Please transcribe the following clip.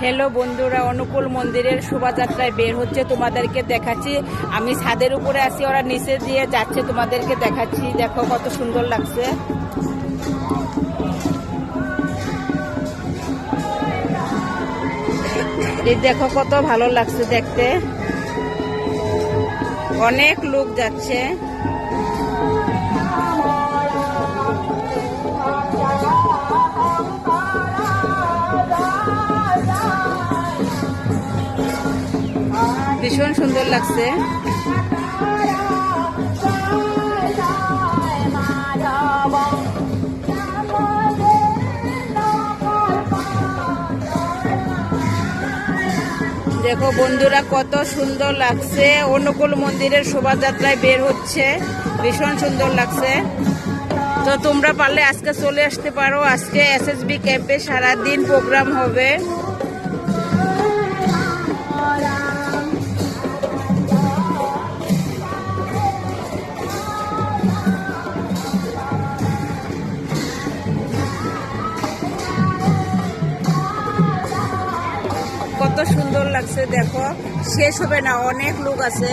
Hello বন্ধুরা, অনুকূল মন্দিরের শোভাযাত্রায় বের হচ্ছে, তোমাদেরকে দেখাচ্ছি। আমি ছাদের উপরে আছি, ওরা নিচে দিয়ে যাচ্ছে, তোমাদেরকে দেখাচ্ছি। দেখো কত সুন্দর লাগছে। এই দেখো কত ভালো লাগছে দেখতে, অনেক লোক যাচ্ছে। ভীষণ সুন্দর লাগছে। দেখো বন্ধুরা কত সুন্দর লাগছে, অনুকূল মন্দিরের শোভাযাত্রায় বের হচ্ছে, ভীষণ সুন্দর লাগছে। তো তোমরা পারলে আজকে চলে আসতে পারো। আজকে এসএসবি ক্যাম্পে সারাদিন প্রোগ্রাম হবে। কত সুন্দর লাগছে দেখো, শেষ হবে না, অনেক লোক আছে।